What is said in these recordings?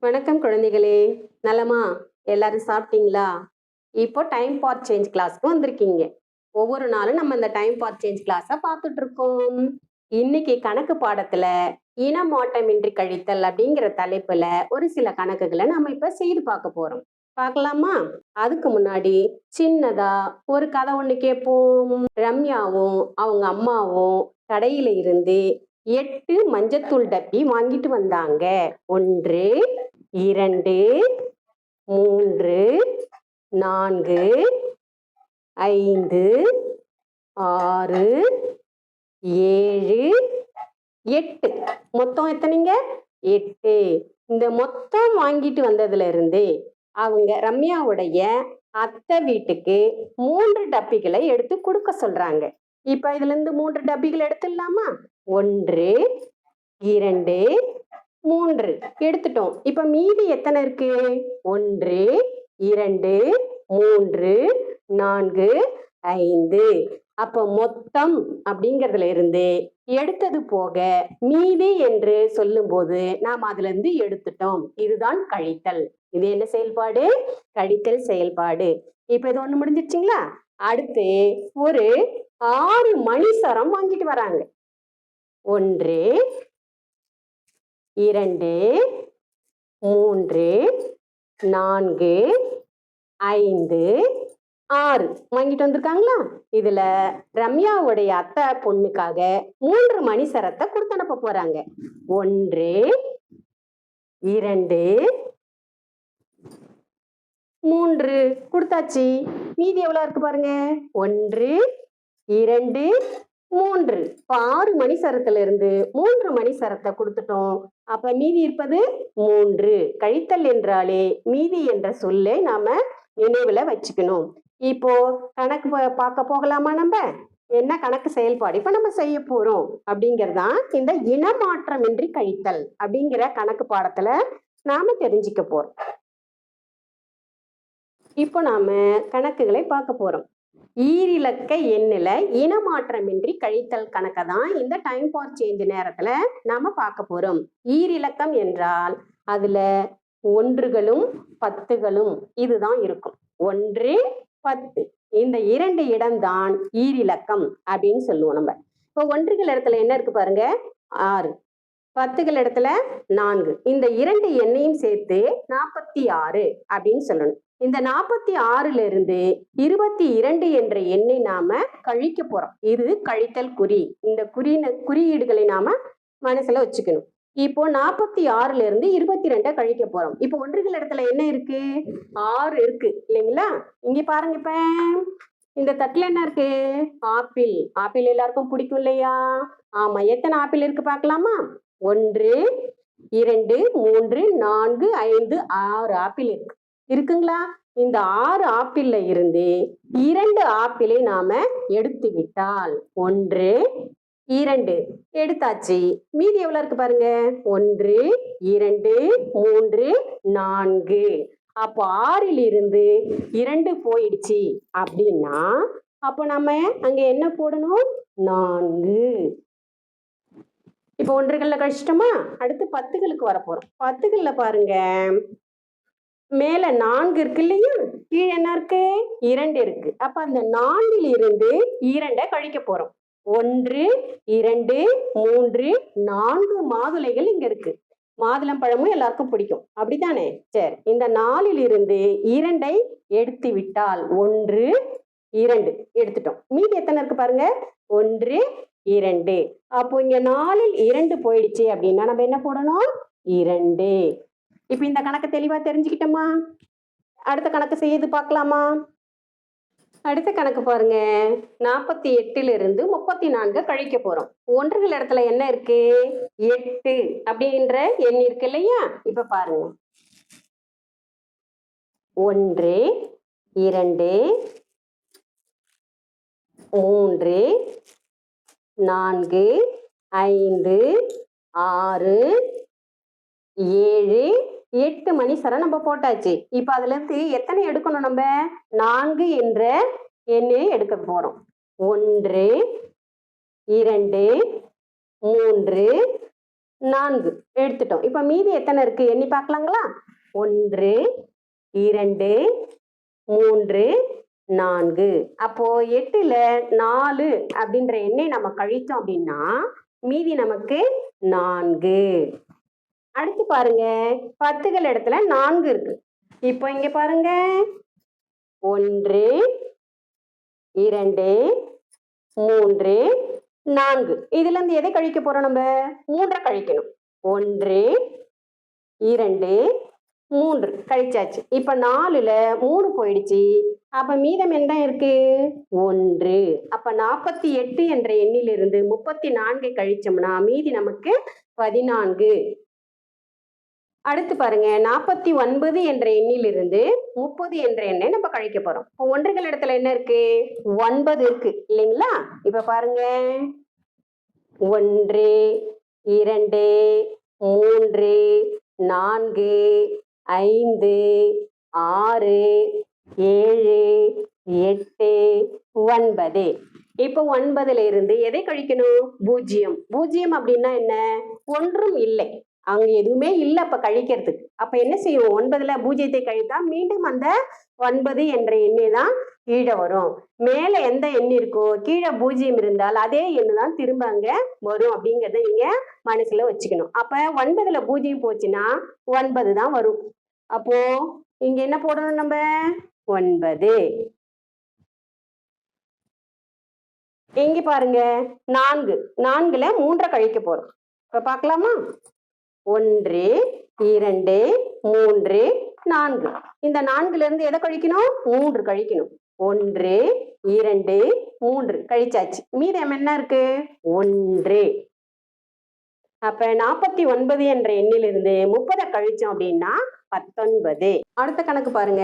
வணக்கம் குழந்தைகளே. நலமா? எல்லாரும் சாப்பிட்டீங்களா? இப்போ டைம் பார்ட் சேஞ்ச் கிளாஸ்க்கு வந்திருக்கீங்க. ஒவ்வொரு நாளும் நம்ம இந்த டைம் பார்ட் சேஞ்ச் கிளாஸ பார்த்துட்டு இருக்கோம். இன்னைக்கு கணக்கு பாடத்துல இனமாற்றமின்றி கழித்தல் அப்படிங்கிற தலைப்புல ஒரு சில கணக்குகளை நம்ம இப்ப செய்து பார்க்க போறோம். பார்க்கலாமா? அதுக்கு முன்னாடி சின்னதா ஒரு கதை ஒண்ணு கேட்போம். ரம்யாவும் அவங்க அம்மாவும் கடையில இருந்து 8 மஞ்சத்தூள் டப்பி வாங்கிட்டு வந்தாங்க. 1, 2, 3, 4, 5, 6, 7, 8. மொத்தம் எத்தனைங்க? 8. இந்த மொத்தம் வாங்கிட்டு வந்ததுல இருந்து அவங்க ரம்யாவுடைய அத்தை வீட்டுக்கு 3 டப்பிகளை எடுத்து கொடுக்க சொல்றாங்க. இப்ப இதுல இருந்து 3 டப்பிகள் எடுத்துடலாமா? 1, 2, 3 எடுத்துட்டோம். இப்ப மீதி எத்தனை இருக்கு? 1, 2, 3, 4, 5. அப்ப மொத்தம் அப்படிங்கறதுல இருந்து எடுத்தது போக மீதி என்று சொல்லும் போது நாம் அதுல இருந்து எடுத்துட்டோம். இதுதான் கழித்தல். இது என்ன செயல்பாடு? கழித்தல் செயல்பாடு. இப்ப இது ஒண்ணு முடிஞ்சிருச்சுங்களா? அடுத்து ஒரு 6 மணி சரம் வாங்கிட்டு வராங்க. 1, 2, 3, 4, 5, 6 வாங்கிட்டு வந்திருக்காங்களா? இதுல ரம்யாவுடைய அத்தை பொண்ணுக்காக 3 மணி சரத்தை கொடுத்து அனுப்ப போறாங்க. 1, 2, 3 கொடுத்தாச்சு. மீதி எவ்வளவு இருக்கு பாருங்க. 1, 2, 3. இப்ப 6 மணி சரத்துல இருந்து 3 மணி சரத்தை கொடுத்துட்டோம். அப்ப மீதி இருப்பது 3. கழித்தல் என்றாலே மீதி என்ற சொல்லை நாம நினைவுல வச்சுக்கணும். இப்போ கணக்கு பார்க்க போகலாமா? நம்ம என்ன கணக்கு செயல்பாடு இப்ப நம்ம செய்ய போறோம் அப்படிங்கறதுதான் இந்த இனமாற்றமின்றி கழித்தல் அப்படிங்கிற கணக்கு பாடத்துல நாம தெரிஞ்சுக்க போறோம். இப்போ நாம கணக்குகளை பார்க்க போறோம். ஈரிலக்க எண்ணில இனமாற்றமின்றி கழித்தல் கணக்கை தான் இந்த டைம் ஃபார் சேஞ்ச் நேரத்துல நாம பார்க்க போறோம். ஈரிலக்கம் என்றால் அதுல 1களும் 10களும் இதுதான் இருக்கும். 1, 10 இந்த 2 இடம்தான் ஈரிலக்கம் அப்படின்னு சொல்லுவோம் நம்ம. இப்போ 1கள் இடத்துல என்ன இருக்கு பாருங்க, 6. 10கள் இடத்துல 4. இந்த 2 எண்ணையும் சேர்த்து 46 அப்படின்னு சொல்லணும். இந்த 46ல இருந்து 22 என்ற எண்ணை நாம கழிக்க போறோம். இது கழித்தல் குறி. இந்த குறியீடுகளை நாம மனசுல வச்சுக்கணும். இப்போ 46ல இருந்து 22 கழிக்க போறோம். இப்போ 1கள் இடத்துல என்ன இருக்கு? 6 இருக்கு இல்லைங்களா? இங்க பாருங்க. இப்ப இந்த தட்டுல என்ன இருக்கு? ஆப்பிள். ஆப்பிள் எல்லாருக்கும் பிடிக்கும் இல்லையா? ஆமா. எத்தனை ஆப்பிள் இருக்கு பார்க்கலாமா? 1, 2, 3, 4, 5, 6 ஆப்பிள் இருக்குங்களா? இந்த 6 ஆப்பிள்ல இருந்து 2 ஆப்பிளை நாம எடுத்து விட்டால் 1, 2 எடுத்தாச்சு. மீதி எவ்வளவு இருக்கு பாருங்க. 1, 2, 3, 4. அப்போ 6ல் இருந்து 2 போயிடுச்சு அப்படின்னா அப்போ நம்ம அங்க என்ன போடணும்? 4. இப்போ 1கள்ல கழிச்சிட்டோமா? அடுத்து 10களுக்கு வர போறோம். 10கள்ல பாருங்க, மேல 4 இருக்கு இல்லையா? கீழே என்ன இருக்கு? 2 இருக்கு. அப்ப அந்த 4ல் இருந்து 2 கழிக்க போறோம். 1, 2, 3, 4 மாதுளைகள் இங்க இருக்கு. மாதுளம் பழமும் எல்லாருக்கும் பிடிக்கும் அப்படித்தானே? சரி, இந்த 4ல் இருந்து 2ஐ எடுத்து விட்டால் 1, 2 எடுத்துட்டோம். மீதி எத்தனை இருக்கு பாருங்க. 1, 2. அப்போ இங்க 4ல் 2 போயிடுச்சு அப்படின்னா நம்ம என்ன போடணும்? 2. இப்ப இந்த கணக்கு தெளிவா தெரிஞ்சுக்கிட்டோமா? அடுத்த கணக்கு செய்து பார்க்கலாமா? அடுத்த கணக்கு பாருங்க. 48ல இருந்து 34 கழிக்க போறோம். 1கள் இடத்துல என்ன இருக்கு? 8 அப்படின்ற எண் இருக்கு இல்லையா? இப்ப பாருங்க. 1, 2, 3, 4, 5, 6, 7, 8 மணி சரம் நம்ம போட்டாச்சு. இப்ப அதுல இருந்து எத்தனை எடுக்கணும்? நம்ம 4 என்ற எண்ணை எடுக்க போறோம். 1, 2, 3, 4 எடுத்துட்டோம். இப்ப மீதி எத்தனை இருக்கு எண்ணி பார்க்கலாங்களா? 1 2 3 4. அப்போ 8ல 4 அப்படின்ற எண்ணை நம்ம கழித்தோம் அப்படின்னா மீதி நமக்கு 4. அடுத்து பாருங்க 10கள் இடத்துல 4 இருக்கு. இப்போ இங்க பாருங்க 1 2 3 4. இதுல இருந்து எதை கழிக்க போறோம்? நம்ம 3 கழிக்கணும். 1 2 3 கழிச்சாச்சு. இப்ப 4ல 3 போயிடுச்சு. அப்ப மீதம் என்ன இருக்கு? 1. அப்ப 48 என்ற எண்ணிலிருந்து 34 கழிச்சோம்னா மீதி நமக்கு 14. அடுத்து பாருங்க 49 என்ற எண்ணிலிருந்து 30 என்ற எண்ணை நம்ம கழிக்க போறோம். இப்போ ஒன்றுகள் இடத்துல என்ன இருக்கு? 9 இருக்கு இல்லைங்களா? இப்ப பாருங்க 1 2 3 4 5 6 7 8 9. இப்போ 9ல இருந்து எதை கழிக்கணும்? 0. 0 அப்படின்னா என்ன? ஒன்றும் இல்லை, அங்க எதுவுமே இல்லை அப்ப கழிக்கிறதுக்கு. அப்ப என்ன செய்யும்? 9ல 0 கழித்தா மீண்டும் அந்த 9 என்ற எண்ணே தான் கீழே வரும். மேல எந்த எண் இருக்கோ கீழே 0 இருந்தால் அதே எண்ணு தான் திரும்ப அங்க வரும் அப்படிங்கறத நீங்க மனசுல வச்சுக்கணும். அப்ப 9ல 0 போச்சுன்னா 9 தான் வரும். அப்போ இங்க என்ன போடணும்? நம்ம 9. இங்க பாருங்க 4. 4ல 3 கழிக்க போறோம். இப்ப பார்க்கலாமா? 1 2 3 4. இந்த 4ல இருந்து எதை கழிக்கணும்? 3 கழிக்கணும். 1 2 3 கழிச்சாச்சு. மீதம் என்ன இருக்கு? 1. அப்ப 49 என்ற எண்ணிலிருந்து 30 கழிச்சோம் அப்படின்னா 19. அடுத்த கணக்கு பாருங்க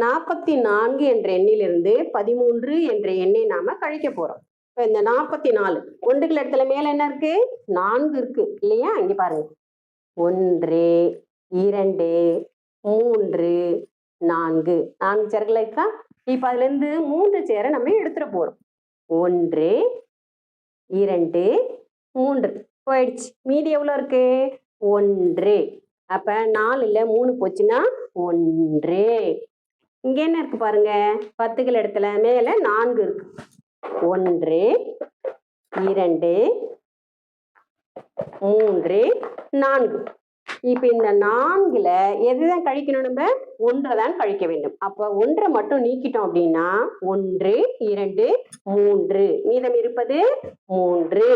44 என்ற எண்ணிலிருந்து 13 என்ற எண்ணை நாம கழிக்க போறோம். இப்ப இந்த 44 ஒன்றுகள் இடத்துல மேல என்ன இருக்கு? 4 இருக்கு இல்லையா? இங்க பாருங்க 1 2 3 4. 4 சேர்கள் இருக்கா? இப்ப அதுல இருந்து 3 சேரை நம்ம எடுத்துட போறோம். 1 2 3 போயிடுச்சு. மீதி எவ்வளவு இருக்கு? 1. அப்ப 4ல 3 போச்சுன்னா 1. இங்க என்ன இருக்கு பாருங்க 10கள் இடத்துல மேல 4 இருக்கு. 1 2 3 4. இப்ப இந்த 4ல எதுதான் கழிக்கணும்? நம்ம 1 தான் கழிக்க வேண்டும். அப்ப 1 மட்டும் நீக்கிட்டோம் அப்படின்னா 1 2 3 மீதம் இருப்பது 3.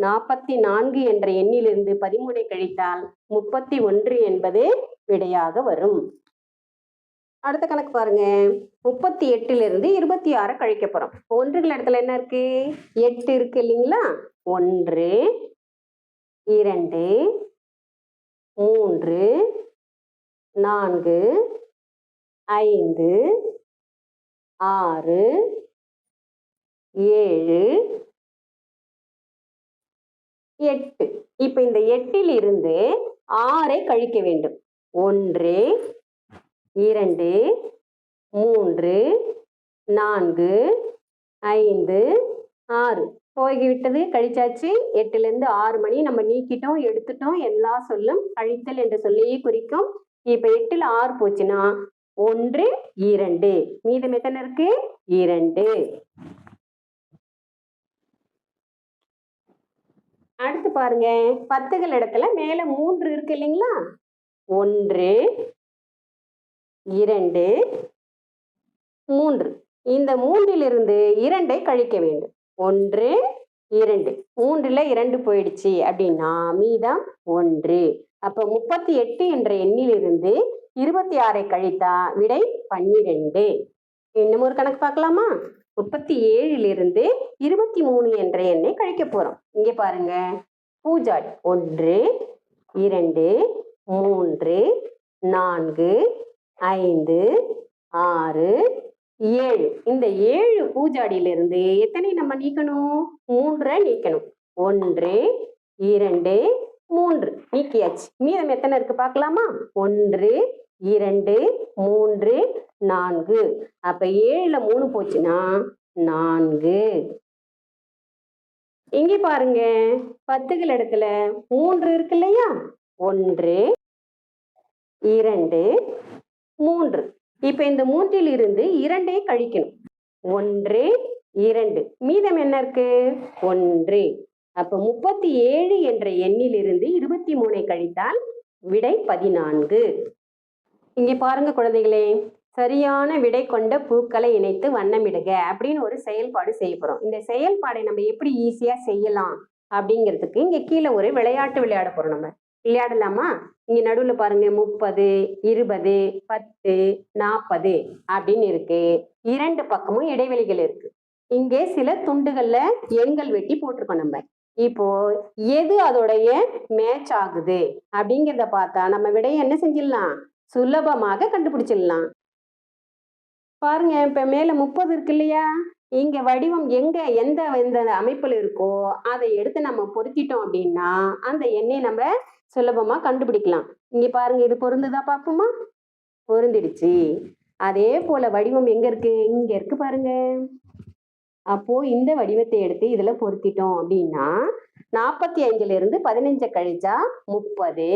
44 என்ற எண்ணிலிருந்து 13 கழித்தால் 31 என்பது விடையாக வரும். அடுத்த கணக்கு பாருங்க 38ல இருந்து 26 கழிக்க போறோம். ஒன்றுகள் இடத்துல என்ன இருக்கு? 8 இருக்கு இல்லைங்களா? 1 2 3 4 5 6 7 8. இப்ப இந்த 8ல் இருந்து 6 கழிக்க வேண்டும். 1 2 3 4 5 6 போய்விட்டது. கழிச்சாச்சு. 8ல இருந்து 6 மணி நம்ம நீக்கிட்டோம், எடுத்துட்டோம். எல்லா சொல்லும் கழித்தல் என்ற சொல்லையே குறிக்கும். இப்ப 8ல 6 போச்சுன்னா 1 2 மீதம் எத்தனை இருக்கு? 2. அடுத்து பாருங்க 10கள் இடத்துல மேல 3 இருக்கு இல்லைங்களா? 1 2 3. இந்த 3ல் இருந்து 2 கழிக்க வேண்டும். 1 2 3ல 2 போயிடுச்சு அப்படின்னா மீதம் 1. அப்ப 38 என்ற எண்ணிலிருந்து 26 கழித்தா விடை 12. இன்னும் ஒரு கணக்கு பார்க்கலாமா? 37ல் இருந்து 23 என்ற எண்ணை கழிக்க போறோம். இங்க பாருங்க பூஜாடி 1 2 3 4 5 6 7. இந்த 7 பூஜாடியிலிருந்து எத்தனை நம்ம நீக்கணும்? 3 நீக்கணும். 1 2 3 நீக்கியாச்சு. மீதம் எத்தனை இருக்கு பார்க்கலாமா? 1 2 3 4. அப்ப 7ல 3 போச்சுன்னா 4. இங்க பாருங்க, 10கள் இடத்துல 3 இருக்கு இல்லையா? 1, 2, 3. இப்ப இந்த 3ல் இருந்து 2ஐ கழிக்கணும். 1, 2. மீதம் என்ன இருக்கு? 1. அப்ப 37 என்ற எண்ணிலிருந்து 23ஐ கழித்தால் விடை 14. இங்க பாருங்க குழந்தைகளே, சரியான விடை கொண்ட பூக்களை இணைத்து வண்ணமிடுக அப்படின்னு ஒரு செயல்பாடு செய்ய போறோம். இந்த செயல்பாடை நம்ம எப்படி ஈஸியா செய்யலாம் அப்படிங்கிறதுக்கு இங்க கீழே ஒரு விளையாட்டு விளையாட போறோம். நம்ம விளையாடலாமா? இங்க நடுவுல பாருங்க 30, 20, 10, 40 அப்படின்னு இருக்கு. 2 பக்கமும் இடைவெளிகள் இருக்கு. இங்கே சில துண்டுகள்ல எண்கள் வெட்டி போட்டிருக்கோம் நம்ம. இப்போ எது அதோடைய மேட்ச் ஆகுது அப்படிங்கிறத பார்த்தா நம்ம விடையை என்ன செஞ்சிடலாம்? சுலபமாக கண்டுபிடிச்சிடலாம். பாருங்க, இப்ப மேல 30 இருக்கு இல்லையா? இங்க வடிவம் எங்க எந்த எந்த அமைப்புல இருக்கோ அதை எடுத்து நம்ம பொருத்திட்டோம் அப்படின்னா அந்த எண்ணை நம்ம சுலபமா கண்டுபிடிக்கலாம். இங்க பாருங்க, இது பொருந்துதா பாப்போமா? பொருந்திடுச்சு. அதே போல வடிவம் எங்க இருக்கு? இங்க இருக்கு பாருங்க. அப்போ இந்த வடிவத்தை எடுத்து இதுல பொருத்திட்டோம் அப்படின்னா 45ல இருந்து 15 கழிச்சா 30,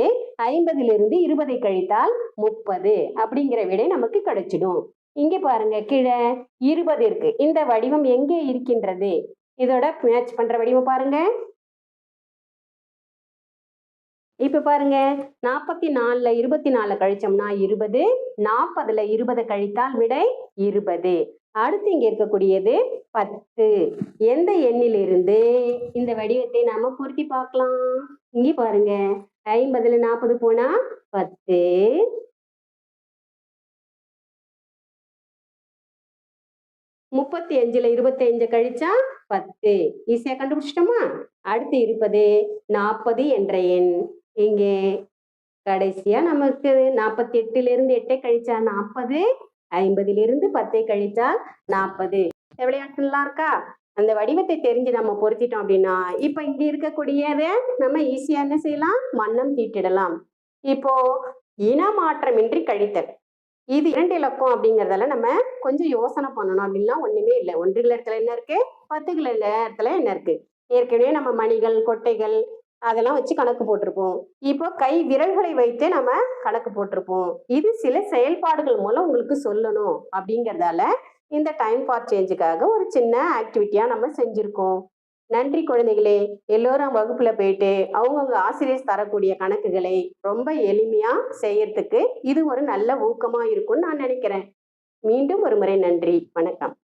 50ல இருந்து 20 கழித்தால் 30 அப்படிங்கிற விடை நமக்கு கிடைச்சிடும். இங்க பாருங்க, கீழே 20 இருக்கு. இந்த வடிவம் எங்கே இருக்கின்றது? இதோட மேட்ச் பண்ற வடிவம் பாருங்க. இப்ப பாருங்க, 44ல 24 கழிச்சோம்னா 20, 40ல 20 கழித்தால் விடை 20. அடுத்து இங்க இருக்கக்கூடியது 10. எந்த எண்ணிலிருந்து இந்த வடிவத்தை நாம பொருத்தி பார்க்கலாம்? இங்க பாருங்க, 50ல 40 போனா 10, 35ல 25 கழிச்சா 10. ஈஸியா கண்டுபிடிச்சிட்டோமா? அடுத்து இருப்பது 40 என்ற எண். இங்கே கடைசியா நமக்கு 48ல இருந்து 8ஐ கழிச்சா 40, 50ல இருந்து 10ஐ கழித்தால் 40. விளையாட்டு நல்லா இருக்கா? அந்த வடிவத்தை தெரிஞ்சு நம்ம பொருத்திட்டோம் அப்படின்னா இப்ப இங்க இருக்கக்கூடியதை நம்ம ஈஸியா என்ன செய்யலாம்? வண்ணம் தீட்டிடலாம். இப்போ இனமாற்றமின்றி கழித்தல், இது 2 இலக்கம் அப்படிங்கறதால நம்ம கொஞ்சம் யோசனை பண்ணணும். அப்படின்னா ஒண்ணுமே இல்லை. 1கள் இடத்துல என்ன இருக்கு? 10கள் இடத்துல என்ன இருக்கு? ஏற்கனவே நம்ம மணிகள், கொட்டைகள் அதெல்லாம் வச்சு கணக்கு போட்டிருப்போம். இப்போ கை விரல்களை வைத்து நம்ம கணக்கு போட்டிருப்போம். இது சில செயல்பாடுகள் மூலம் உங்களுக்கு சொல்லணும் அப்படிங்கறதால இந்த டைம் ஃபார் சேஞ்சுக்காக ஒரு சின்ன ஆக்டிவிட்டியா நம்ம செஞ்சிருக்கோம். நன்றி குழந்தைகளே. எல்லோரும் வகுப்புல போயிட்டு அவங்கவுங்க ஆசிரியர் தரக்கூடிய கணக்குகளை ரொம்ப எளிமையா செய்யறதுக்கு இது ஒரு நல்ல ஊக்கமா இருக்கும்னு நான் நினைக்கிறேன். மீண்டும் ஒரு முறை நன்றி. வணக்கம்.